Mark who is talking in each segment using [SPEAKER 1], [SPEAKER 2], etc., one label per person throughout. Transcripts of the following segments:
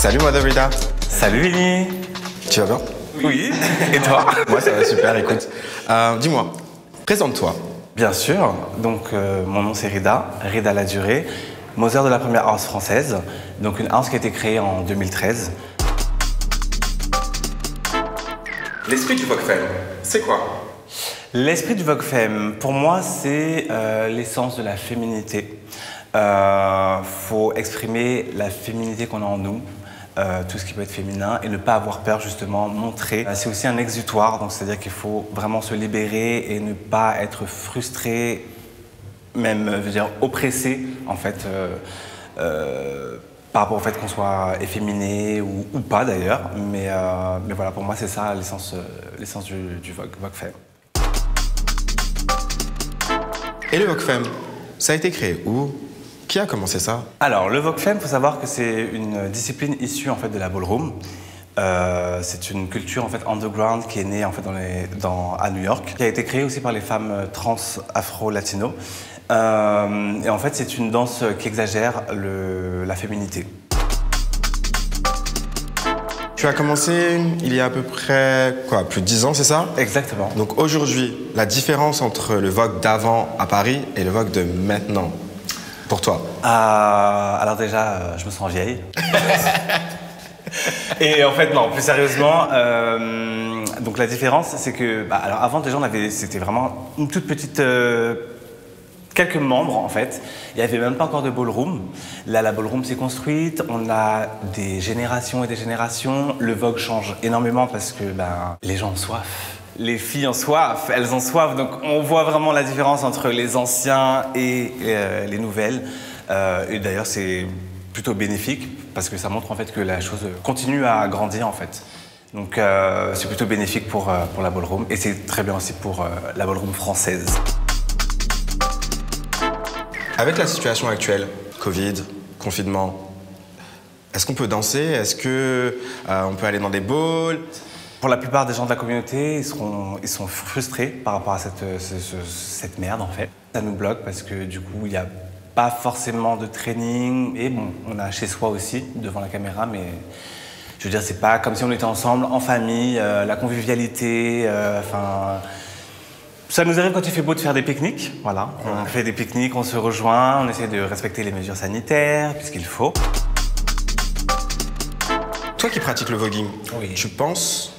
[SPEAKER 1] Salut moi Rida.
[SPEAKER 2] Salut Vinny.
[SPEAKER 1] Tu vas bien?
[SPEAKER 2] Oui. Et toi?
[SPEAKER 1] Moi ça va super, écoute. Dis-moi, présente-toi.
[SPEAKER 2] Bien sûr. Donc mon nom c'est Rida, Rida Ladurée, Mozart de la première house française. Donc une house qui a été créée en 2013.
[SPEAKER 1] L'esprit du Vogue Femme, c'est quoi?
[SPEAKER 2] L'esprit du Vogue Femme, pour moi c'est l'essence de la féminité. Faut exprimer la féminité qu'on a en nous. Tout ce qui peut être féminin et ne pas avoir peur justement, montrer. C'est aussi un exutoire, donc c'est-à-dire qu'il faut vraiment se libérer et ne pas être frustré, même je veux dire oppressé en fait, par rapport au fait qu'on soit efféminé ou pas d'ailleurs. Mais voilà, pour moi c'est ça l'essence du Vogue Femme.
[SPEAKER 1] Et le Vogue Femme, ça a été créé où? Qui a commencé ça?
[SPEAKER 2] Alors, le Vogue Femme, il faut savoir que c'est une discipline issue en fait, de la ballroom. C'est une culture en fait, underground qui est née en fait, à New York, qui a été créée aussi par les femmes trans afro-latino. Et en fait, c'est une danse qui exagère la féminité.
[SPEAKER 1] Tu as commencé il y a à peu près, quoi, plus de 10 ans, c'est ça?
[SPEAKER 2] Exactement.
[SPEAKER 1] Donc aujourd'hui, la différence entre le Vogue d'avant à Paris et le Vogue de maintenant, pour toi?
[SPEAKER 2] Alors déjà, je me sens vieille. Et en fait, non, plus sérieusement, donc la différence, c'est que, alors avant déjà, c'était vraiment une toute petite, quelques membres en fait. Il n'y avait même pas encore de ballroom. Là, la ballroom s'est construite. On a des générations et des générations. Le Vogue change énormément parce que les gens ont soif. Les filles ont soif, elles ont soif, donc on voit vraiment la différence entre les anciens et les nouvelles. Et d'ailleurs, c'est plutôt bénéfique parce que ça montre en fait que la chose continue à grandir en fait. Donc c'est plutôt bénéfique pour la ballroom et c'est très bien aussi pour la ballroom française.
[SPEAKER 1] Avec la situation actuelle, Covid, confinement, est-ce qu'on peut danser? Est-ce qu'on peut aller dans des balls?
[SPEAKER 2] Pour la plupart des gens de la communauté, ils sont frustrés par rapport à cette merde en fait. Ça nous bloque parce que du coup, il n'y a pas forcément de training. Et bon, on a chez soi aussi, devant la caméra, mais je veux dire, c'est pas comme si on était ensemble, en famille, la convivialité, ça nous arrive quand il fait beau de faire des pique-niques, voilà. On fait des pique-niques, on se rejoint, on essaie de respecter les mesures sanitaires, puisqu'il faut.
[SPEAKER 1] Toi qui pratiques le voguing,
[SPEAKER 2] oui.
[SPEAKER 1] Tu penses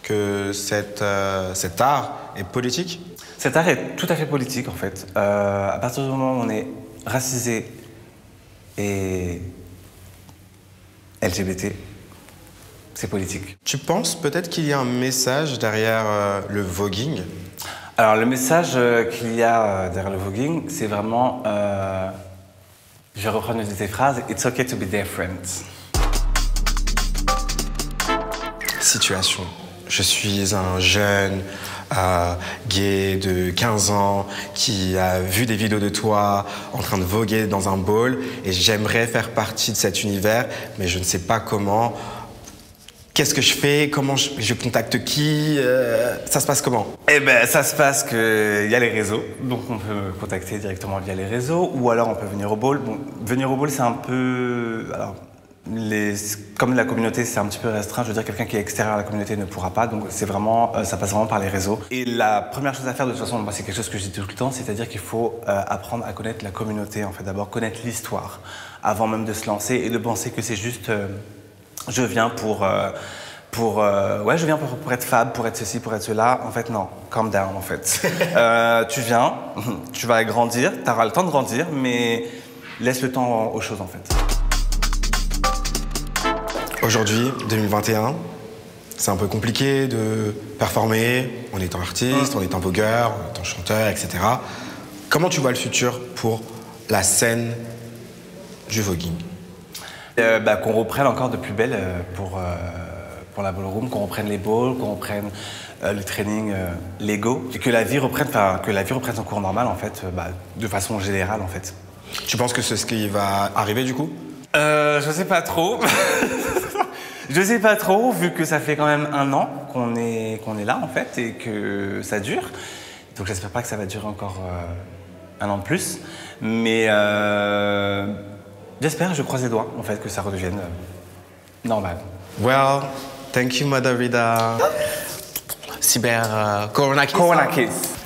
[SPEAKER 1] que cet art est politique?
[SPEAKER 2] Cet art est tout à fait politique en fait. À partir du moment où on est racisé et LGBT, c'est politique.
[SPEAKER 1] Tu penses peut-être qu'il y a un message derrière le voguing?
[SPEAKER 2] Alors le message qu'il y a derrière le voguing, c'est vraiment, je vais reprendre une de tes phrases, It's okay to be different.
[SPEAKER 1] Situation. Je suis un jeune gay de 15 ans qui a vu des vidéos de toi en train de voguer dans un ball et j'aimerais faire partie de cet univers, mais je ne sais pas comment. Qu'est-ce que je fais? Comment je contacte qui? Ça se passe comment?
[SPEAKER 2] Eh ben, ça se passe qu'il y a les réseaux, donc on peut me contacter directement via les réseaux, ou alors on peut venir au ball. Bon, venir au ball, c'est un peu... Alors, comme la communauté c'est un petit peu restreint, je veux dire quelqu'un qui est extérieur à la communauté ne pourra pas, donc c'est vraiment, ça passe vraiment par les réseaux. Et la première chose à faire de toute façon, moi, c'est quelque chose que je dis tout le temps, c'est-à-dire qu'il faut apprendre à connaître la communauté en fait, d'abord connaître l'histoire, avant même de se lancer et de penser que c'est juste, je viens pour être fab, pour être ceci, pour être cela. En fait non, calm down en fait. Tu viens, tu vas grandir, tu auras le temps de grandir, mais laisse le temps aux choses en fait.
[SPEAKER 1] Aujourd'hui, 2021, c'est un peu compliqué de performer en étant artiste, en étant vogueur, en étant chanteur, etc. Comment tu vois le futur pour la scène du voguing?
[SPEAKER 2] Qu'on reprenne encore de plus belle pour la ballroom, qu'on reprenne les balls, qu'on reprenne le training légaux, et que la vie reprenne son cours normal en fait, de façon générale en fait.
[SPEAKER 1] Tu penses que c'est ce qui va arriver du coup?
[SPEAKER 2] Je sais pas trop. Je sais pas trop, vu que ça fait quand même 1 an qu'on est là en fait et que ça dure. Donc j'espère pas que ça va durer encore 1 an de plus. Mais j'espère, je croise les doigts en fait que ça redevienne Normal.
[SPEAKER 1] Well, thank you, Mother Rida. Cyber Corona Kiss.
[SPEAKER 2] Corona kiss.